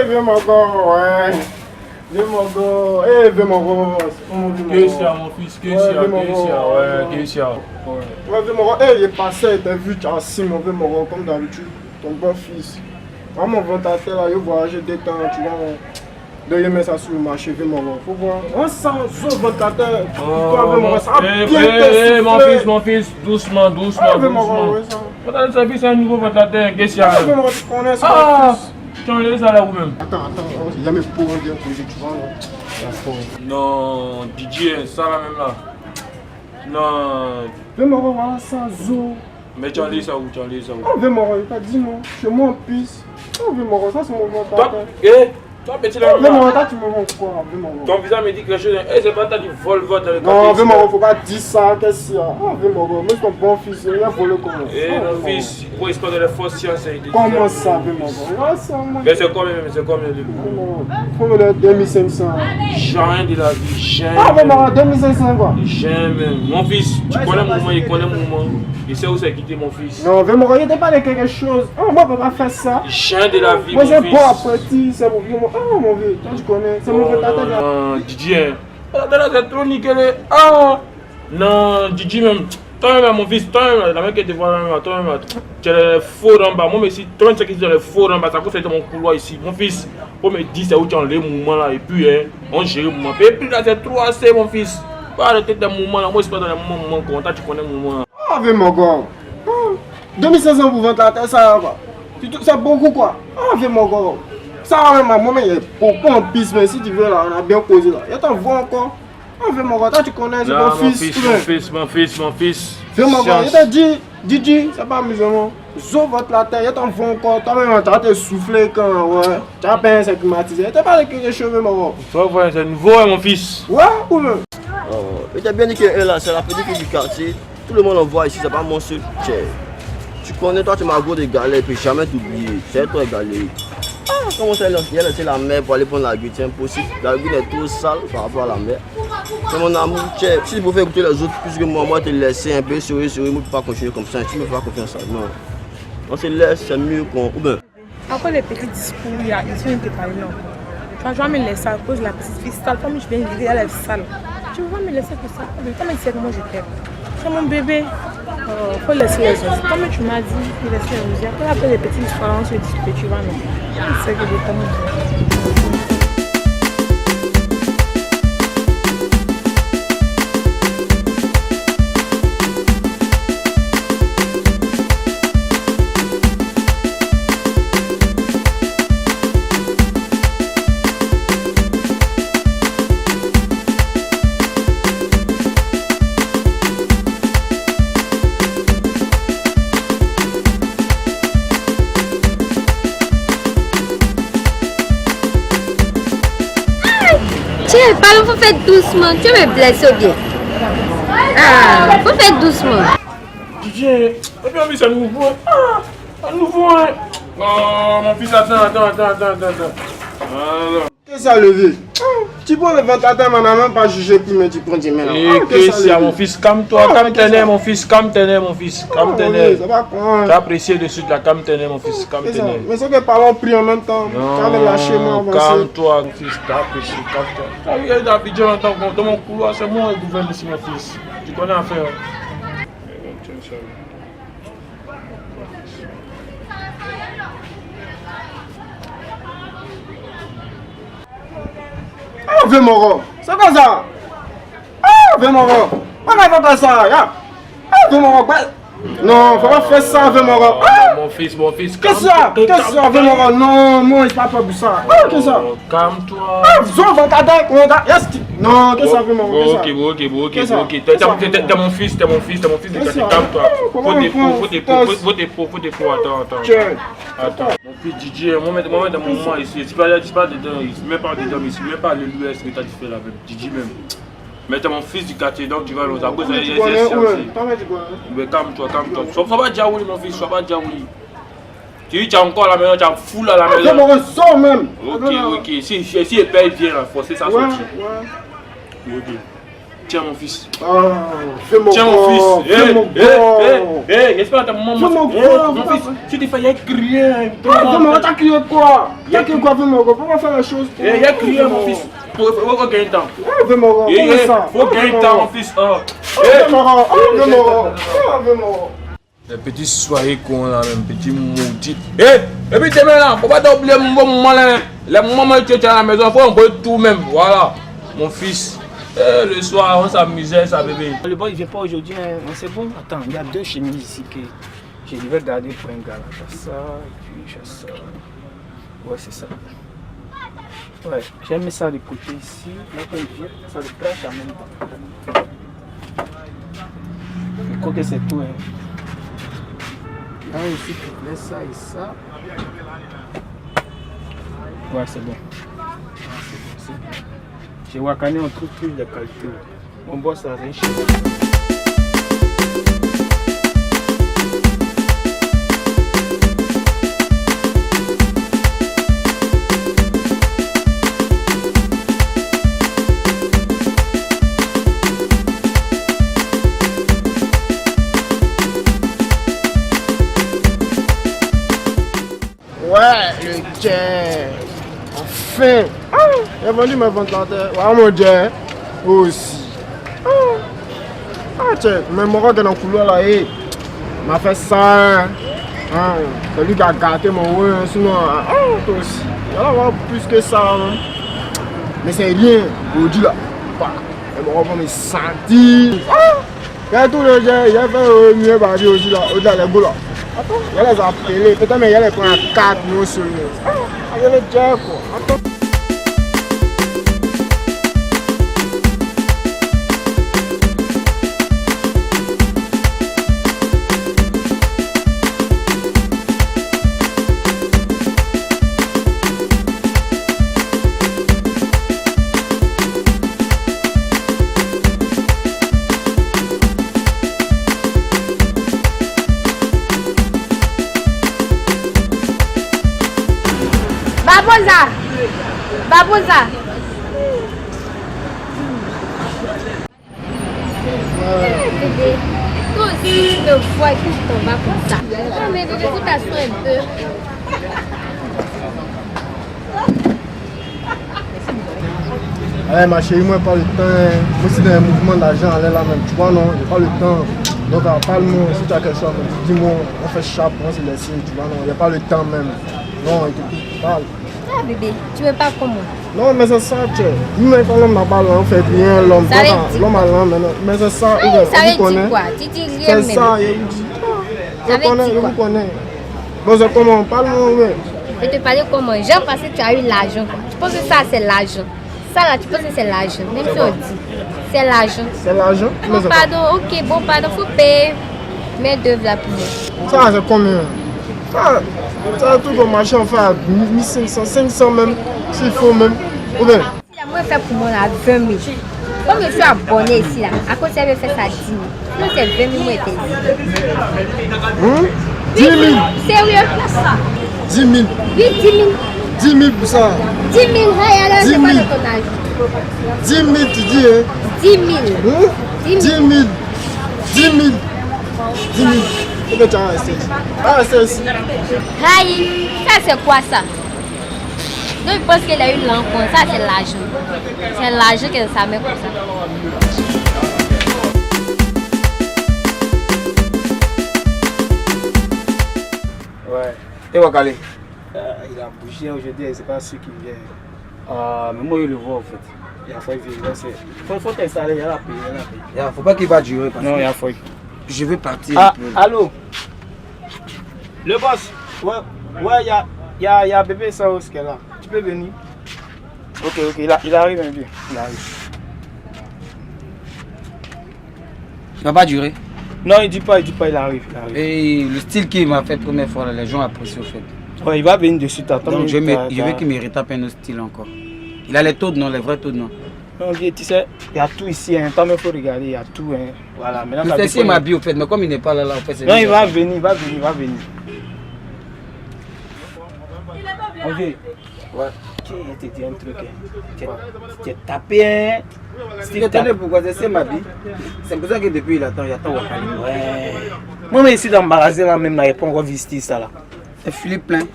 Viens mon gars, ouais. Viens mon gars, viens mon gars. Qu'est-ce qu'il y a mon fils, qu'est-ce qu'il y a, qu'est-ce qu'il y a. Ouais, viens mon gars, il est passé, t'as vu, tu as 6 mauvais mon gars, comme d'habitude, ton bon fils. Moi, mon ventateur là, il voyageait des temps, tu vois. De mettre ça sur le marché, viens mon gars, faut voir. On sent ce ventateur, mon fils, doucement. Votre service, c'est un nouveau ventateur, qu'est-ce qu'il y a. Tu connais ça, tu en laisses à la roue même. Attends, il y a mes pots bien posés, tu vois là. Non, Didier, ça là même là. Non. Viens me revoir ça, Zo. Mais tu en laisses à où, Viens me revoir, t'as dit non. Chez moi en pisse. Viens me revoir, ça c'est mon ventateur. Toi, petit là. Viens me revoir, tu me rends quoi? Viens me revoir. Ton visage me dit quelque chose. C'est pas toi qui vole votre. Non, viens me revoir, faut pas dire ça, qu'est-ce qu'il y a? Viens me revoir, moi c'est ton bon fils, il a volé comment? Mon fils, pour histoire de la fausse science. Comment ça, viens me revoir? Mais c'est combien Prends-le de 2500. Jamais de la vie, jamais. Viens me revoir, 2500 quoi? Jamais. Mon fils, tu connais mon moment, il connaît mon moment. Il sait où c'est quitté mon fils. Non, viens me revoir, il t'es pas de quelque chose. Moi, je peux pas faire ça. Jamais de la vie, moi, mon fils. Moi, j'ai pas petit, c'est mon vieux. Mon vieux, toi tu connais, c'est mon ventateur. Didier, c'est trop nickel. Non, Didier même. Toi-même, mon fils, toi-même, la mec qui te voit là, toi-même, tu as les faux en bas. Moi, mais si toi-même, tu sais qu'ils ont les faux en bas, ça coûte mon couloir ici. Mon fils, pour me dire c'est où tu as les mouvements là, et puis, on gère le moment. Et puis là, c'est trop assez, mon fils. Pas arrêter des mouvements là, moi, je suis pas dans les moments contents, tu connais mon moment. Viens, mon gars. 2500 pour ventilateur, ça va. C'est beaucoup quoi. Viens, mon gars. Ça va même, moi, il est beaucoup en piste, mais si tu veux là, on a bien causé là. Il t'envoie encore. Viens, mon gars, toi tu connais, c'est mon fils. Mon fils. Viens, mon gars, il t'a dit, Didi, c'est pas amusant. Zo ventilateur, il t'envoie encore. Toi-même, tu as te soufflé quand, ouais. Tu as bien c'est climatisé. Il t'a pas avec les cheveux, mon gars. Tu vois, c'est nouveau, mon fils. Ouais, ou même. Il t'a bien dit que là, c'est la petite fille du quartier. Tout le monde en voit ici, c'est pas mon seul. Tu connais, toi, tu m'as gros de galère, puis jamais t'oublier. C'est toi, galère. Comment ça, il a laissé la mer pour aller prendre la gueule, c'est impossible. La gueule est trop sale par rapport à la mer. C'est mon amour, si tu peux faire écouter les autres plus que moi te laisser un peu sourire, moi je ne peux pas continuer comme ça. Tu ne me fais pas confiance à ça, non. On se laisse, c'est mieux qu'on. Ou bien. Après les petits discours, il y a une qui parle non. Tu vas me laisser à cause de la petite fille sale. Comme je viens de dire, elle est sale. Tu vas me laisser pour ça. Comme tu sais comment je t'aime. C'est mon bébé. Il faut laisser les autres. Comme tu m'as dit, il faut laisser les autres. Après les petites histoires, on se discute, tu vas non. C'est que je t'aime. Tiens, parle, faut faire doucement. Tu me blesses ou bien? Faut faire doucement. Didier, et puis c'est nouveau. Un nouveau. Non, mon fils, attends. Qu'est-ce que ça a levé? Tu prends le ventilateur, on n'a même pas jugé, puis mais tu prends du mélange. Qu'est-ce qu'il y a, mon fils? Calme-toi, calme-toi, mon fils, calme-toi, mon fils, calme-toi. Tu as apprécié dessus de la calme-toi, mon fils, calme-toi. Mais c'est que parlons pris en même temps. Non, calme-toi, mon fils, tu as apprécié, calme-toi. Tu as vu d'Abidjan dans mon couloir, c'est moi qui gouverne ici, mon fils. Tu connais l'affaire. Ah, viens mon c'est quoi ça? Ah, viens mon on va faire ça, ya. Ah, viens mon non, faut pas faire ça, viens mon ah, Mon fils, qu'est-ce que ça? Qu'est-ce que ça, viens mon non, moi, il parle pas pour ça. Ah, qu'est-ce que ça? Calme-toi. Ah, viens, va t'attendre, non, qu'est-ce que ça, viens mon Ok, t'es mon fils, t'es mon fils, calme-toi. Faut des pots, attends. Mon fils DJ, moi, dans mon moment ici, il se met pas dedans, il se met pas à l'US que t'as fait là même, DJ même. Mais t'es mon fils du quartier, donc tu vas l'autre. À cause de mais calme-toi. Sois pas Djaouli, mon fils, sois pas Djaouli. Tu dis, tu as encore la maison, tu as full à la maison. Viens mon sort même. Ok. Si le père vient là, forcer ça sortir. Ok. Tiens mon fils. Tiens mon fils. J'espère que ta maman. Mon fils, tu t'es fait, il y a crié. T'as crié quoi? T'as crié quoi, pourquoi faire les choses? Il y a crié mon fils. Faut gagner le temps. Faut gagner le temps mon fils. Les petits soirées qu'on a, même petits maudits. Et puis demain là, faut pas t'oublier mon malin. Les moments que tu es à la maison, faut envoyer tout même. Voilà, mon fils. Le soir, on s'amusait, ça bébé. Le boy il vient pas aujourd'hui, hein. C'est bon. Attends, il y a 2 chemises ici que je devais garder pour un gars. J'ai ça, et puis j'ai ça. Ouais, c'est ça. Ouais, j'ai mis ça de côté ici. Là, quand il vient, ça le prêche en même temps. Je crois que c'est tout. Hein. Là aussi, tu laisses ça et ça. Ouais, c'est bon. C'est bon. J'ai wakané un truc plus de qualité. Mon boss a rien chez moi. Ouais, le tien. Enfin. J'ai vendu mes ventilateurs. Ouais, mon Dieu. Aussi. Tiens, mais mon gars dans le couloir là, m'a fait ça. C'est lui qui a gâté mon ouais, sinon. Toi aussi. Il va avoir plus que ça. Mais c'est rien. Aujourd'hui là. Et mon gars va me sentir. Il y a tout le gens. Il y a fait mieux barré aussi là. Au-delà des boules là. Il y a les appelés. Peut-être mais il y a les points à 4 mots sur lui. Il y a les gens quoi. Attends. Babosa. Bébé, toi aussi tu me vois et puis tu t'en vas comme ça. Non mais bébé, tu t'assois un peu. Ouais, ma chérie, moi, j'ai pas le temps. Moi, aussi, dans un mouvement d'argent, elle est là même. Tu vois, non, j'ai pas le temps. Donc, parle-moi. Si tu as quelque chose, dis-moi. On fait chape, on se laisse. Tu vois, non, il n'y a pas le temps même. Non, écoute, parle. Ah, bébé, tu veux pas comment? Non, mais c'est ça, tu sais. Nous, quand l'homme n'a pas l'homme, on fait rien. L'homme a l'homme, mais c'est ça. Ça veut dire quoi? Tu dis rien même. C'est ça, il dit. Ça veut dire quoi? Bon, c'est comment? Parle-moi, oui. Je vais te parler comment? J'ai pensé que tu as eu l'argent. Tu penses que ça, c'est l'argent. Ça là, tu penses que c'est l'argent. Même si on dit, c'est l'argent. C'est l'argent? Bon, pardon, ok, bon, pardon, faut payer mes d'œuvres là pour moi. Ça, c'est combien? Ça, c'est un truc au marché, on fait à 1500, 500 même, s'il faut même. Ou bien? Si la moi fait pour moi là, 20 000. Comme je suis abonné ici là, à cause elle veut faire ça 10 000. Sinon c'est 20 000 moi et 10 000? Sérieux? 10 000? Oui, 10 000. 10 000 pour ça? 10 000, alors c'est quoi le tonnage? 10 000 tu dis, hein? 10 000. 10 000. 10 000. 10 000. Et que tu as resté ici. Ah, rester ici. Aïe, ça c'est quoi ça? Donc je pense qu'elle a eu l'enfant, ça c'est l'argent. C'est l'argent que ça met comme ça. Et Wakale? Il a bougé aujourd'hui, c'est pas sûr qu'il vient. Mais moi, je le vois en fait. Il a fallu venir. Faut t'installer, il a payé. Il faut pas qu'il va durer. Non, il a fallu. Je vais partir. Ah, allô? Le boss? Ouais, il y a bébé Saos qui est là. Tu peux venir? Ok, il arrive un peu. Il arrive. Il va pas durer. Non, il dit pas, il arrive. Et le style qu'il m'a fait la première fois, les gens apprécient au fait. Ouais, il va venir dessus, t'attends. Donc je veux qu'il me retape un autre style encore. Il a les taux de non, les vrais taux de non. Non, tu sais, il y a tout ici, hein. Toi, il faut regarder, il y a tout. Hein. Voilà, maintenant. Le c'est m'habille au fait, mais comme il n'est pas là, en fait, c'est. Non, il va venir. Ok. Ouais. Je te dis un truc. Tu es tapé, hein. Tu attendais pourquoi c'est m'habille. C'est pour ça que depuis il attend Wakali. Ouais. Moi, mais ici dans le magasin, là, même, je n'ai pas encore visité ça là. C'est Philippe plein.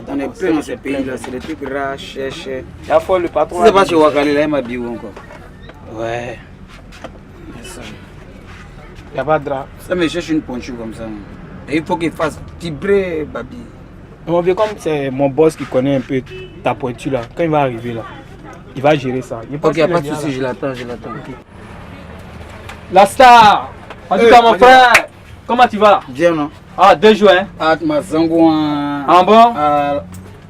On est plein dans ces pays-là, c'est des trucs rares, chers. Il y a fois le patron. Si c'est pas chez Wakali, là, il m'habille ou encore. Ouais. Il n'y a pas de drap. Ça me cherche une poncho comme ça. Et il faut qu'il fasse vibrer, Babi. On veut comme c'est mon boss qui connaît un peu ta pointure là. Quand il va arriver là, il va gérer ça. Ok, il n'y a pas de souci, je l'attends. Okay. La star! En tout cas, mon frère, comment tu vas? Bien, non? Ah, 2 jours, hein? Ah, ma zango en. En bon?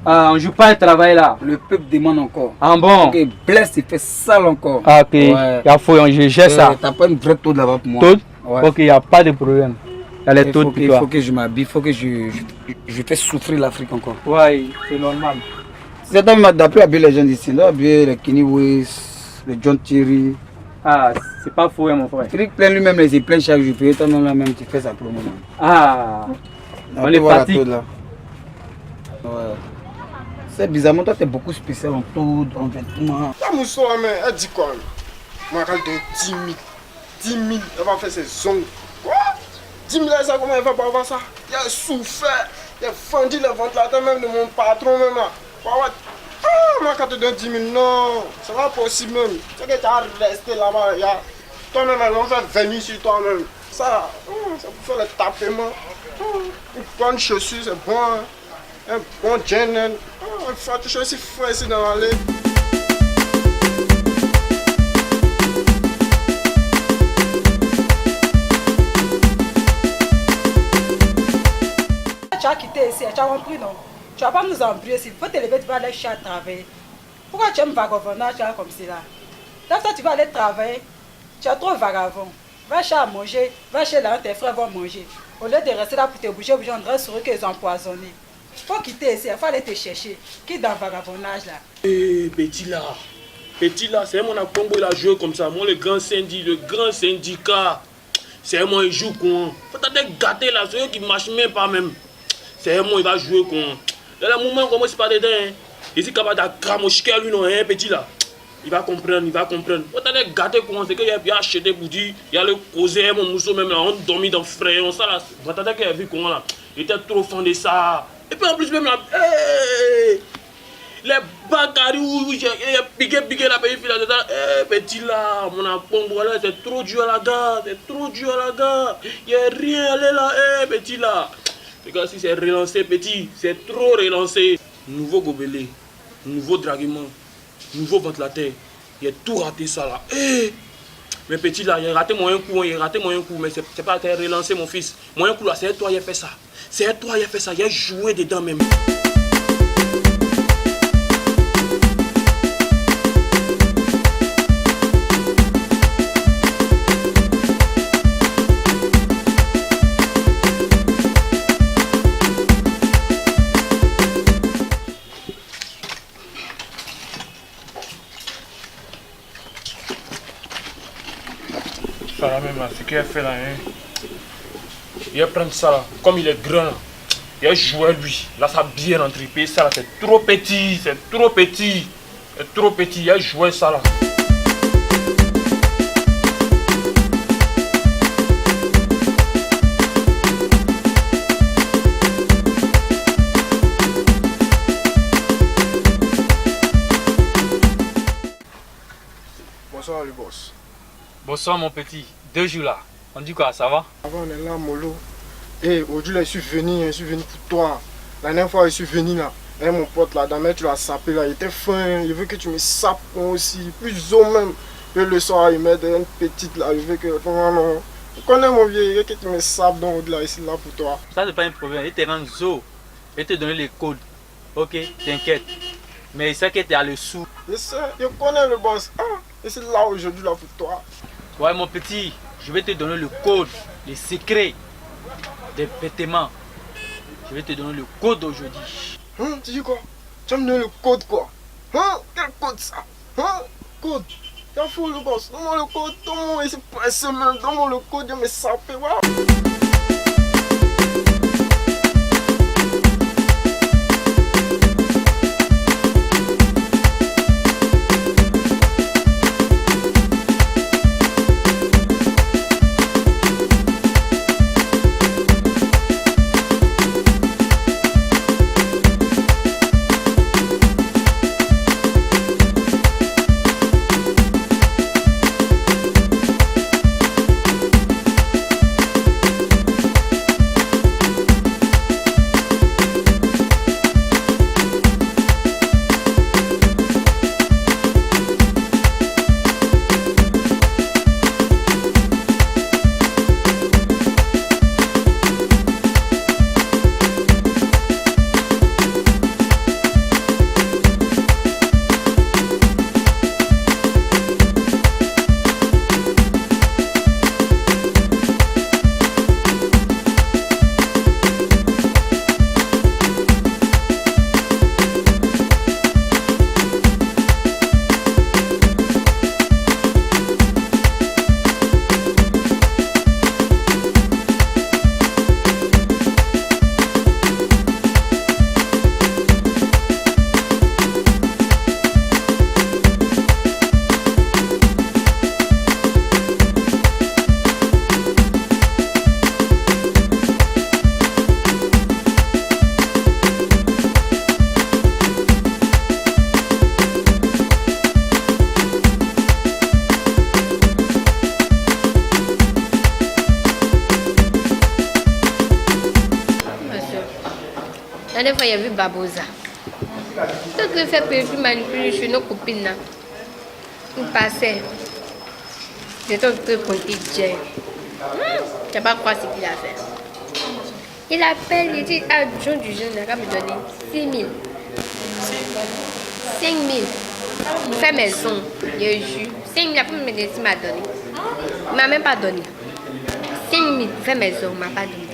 On ne joue pas à travail là. Le peuple demande encore. En bon? Ok, blesse, il fait sale encore. Ah, ok. Ouais. Il y a faux, je gère ça. T'as pas une vraie taux là-bas pour moi? Taux? Ouais. Ok, il n'y a pas de problème. Il y a les taux pour toi. Il faut que je m'habille, il faut que je fais souffrir l'Afrique encore. Ouais, c'est normal. C'est d'après habiller les gens d'ici, là, habiller les Kenny West, les John Thierry. Ah, c'est pas faux, hein, mon frère. Thierry plein lui-même, il plein chaque jour. Puis toi, là même, tu fais sa promo. Ah, on est parti. Ouais. C'est bizarrement, toi, tu es beaucoup spécial en tout, en vêtements. La mousseau, mais elle dit quoi? Moi, elle donne 10 000. 10 000, elle va faire ses ongles. Quoi? 10 000, ça, comment elle va pas avoir ça? Il a souffert. Il a fendu le ventilateur même de mon patron, même là. Ah, moi, quand tu donnes 10 000, non, c'est pas possible même. C'est que tu as resté là-bas. Toi-même, on va venir sur toi-même. Ça, c'est pour faire le tapement. Une bonne chaussure, c'est bon. Un bon jean. Il faut toujours aussi frais ici dans l'allée. Tu as quitté ici, tu as compris, non? Tu ne vas pas nous embrouiller, s'il faut te lever, tu vas aller chez à travailler. Pourquoi tu aimes vagabondage comme cela? Donc toi, tu vas aller travailler, tu es trop vagabond. Va chez à manger, va chez là où tes frères vont manger. Au lieu de rester là pour te bouger, on dirait sur eux qu'ils ont empoisonné. Il faut quitter ici, il faut aller te chercher. Qui est dans le vagabondage là? Eh, Petit là, c'est mon Congo, il a joué comme ça. Moi, le grand syndicat. C'est moi, il joue con. Faut t'attendre gâté là, c'est eux qui marchent même pas même. C'est moi, il va jouer con. Dans le moment, comment c'est pas dedans, hein? Il est capable de cramocher lui, non, hein, Petit là. Il va comprendre. Faut t'attendre gâté con, c'est qu'il a acheté pour dire, il a le causé, mon mousseau même là, on dormit dans le frère, on ça là. Faut t'attendre qu'il a vu comment là. Il était trop fan de ça. Et puis en plus même là, les bagarres où il a piqué la pays fille là, Petit là, mon apombo là, c'est trop dur à la gare, il n'y a rien à aller là, Petit là. Regarde si c'est relancé, Petit, c'est trop relancé. Nouveau gobelet, nouveau draguement, nouveau ventilateur, il a tout raté ça là. Mais Petit là, il a raté mon coup, mais c'est pas relancé mon fils. Mon coup là, c'est toi qui as fait ça. Il a joué dedans même. Ça là même là, ce qu'il a fait là, hein. Il va prendre ça là, comme il est grand là. Il a joué lui, là ça a bien rentré, ça là c'est trop petit, il a joué ça là. Bonsoir le boss. Bonsoir mon petit, 2 jours là. On dit quoi, ça va? Avant on est là mollo. Aujourd'hui là, je suis venu pour toi. La dernière fois, je suis venu là, avec mon pote là, Damien, tu l'as sapé là, il était fin, il veut que tu me sapes moi aussi, plus haut même. Puis le soir, il met une petite là, il veut que, non, je connais mon vieux, il veut que tu me sapes dans au-delà, ici là pour toi. Ça c'est pas un problème, il te rend zo, il te donne les codes, ok, t'inquiète. Mais il sait que tu as le sou. Je sais, je connais le boss, et c'est là aujourd'hui là pour toi. Ouais mon petit, je vais te donner le code, les secrets des vêtements. Je vais te donner le code aujourd'hui. Tu dis quoi? Tu vas me donner le code quoi? Quel code ça? Code? T'as fou le boss, donne-moi le code, donne-moi, c'est pas semaine, donne-moi le code, je me sapé, voilà. La dernière fois, il y a vu Babosa. Tout le fait pour manipuler chez nos copines. Il passait. J'étais en train de compter Dieu. Je ne sais pas quoi ce qu'il a fait. Il appelle, il dit à John du jeune, il va me donner 6 000. 5 000. Il fait maison. Je jure. 5 000, après, il m'a donné. Il ne m'a même pas donné. 5 000, il fait maison, il ne m'a pas donné.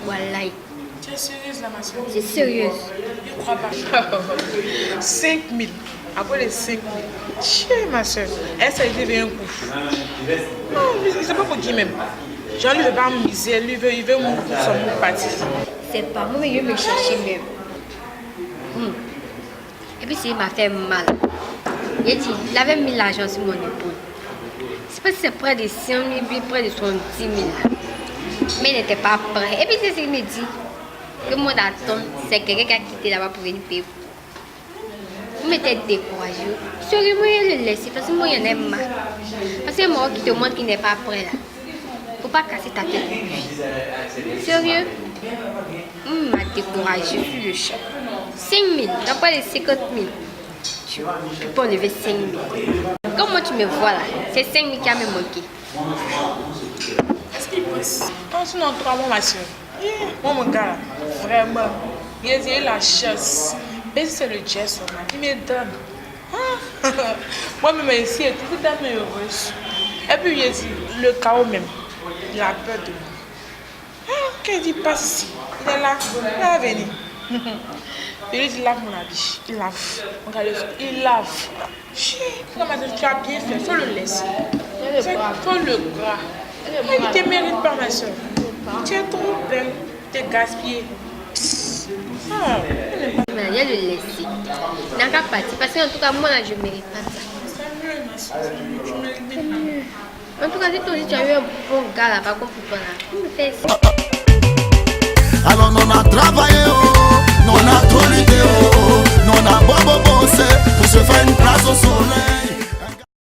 Voilà. Tu es sérieuse là, ma soeur? C'est sérieuse. Je ne crois pas. 5 000. Après les 5 000. Tiens, ma soeur. Elle s'est levé un coup. Non, je ne sais pas pour qui même. Jean lui veut pas me miser, il veut mon son parti. C'est pas moi, mais je me chercher même. Et puis, il m'a fait mal. Il dit, il avait mis l'argent sur mon épaule. C'est parce que c'est près de 100 000, puis près de 70 000. Mais il n'était pas prêt. Et puis c'est ce qu'il me dit. Le monde attend, c'est quelqu'un qui a quitté là-bas pour venir payer. Je m'étais découragée. Sérieux, moi, je le laisse parce que moi, il y en a marre. Parce que moi, qui te montre qu'il n'est pas prêt là. Faut pas casser ta tête. Sérieux? Il m'a découragée sur le chat. 5 000, après les 50 000. Tu peux enlever 5 000. Comment tu me vois là? C'est 5 000 qui a me manqué. Est-ce qu'il pense? Sinon, toi, moi, ma soeur. Moi, mon gars, là, vraiment, il a la chance. Mais c'est le geste, il me donne. Moi-même, ici, il est tout à fait heureuse. Et puis, il a dit, le chaos même, il a peur de moi. Quand il passe ici, il est là, il va venir. Il dit, lave mon habit, il lave. Il lave. Non, mais tu as bien fait, il faut le laisser. Il faut le gras. Il ne te mérite pas, ma soeur. Tu es trop belle, tu es gaspillée. Mais il y a le laisser. Il n'a qu'à partir. Parce qu'en tout cas, moi, là, je ne mérite pas ça. En tout cas, si toi aussi tu as eu un bon gars là-bas, comme pour toi là, tu me fais ça. Alors, on a travaillé, on a tout lutté, on a bossé pour se faire une place au soleil.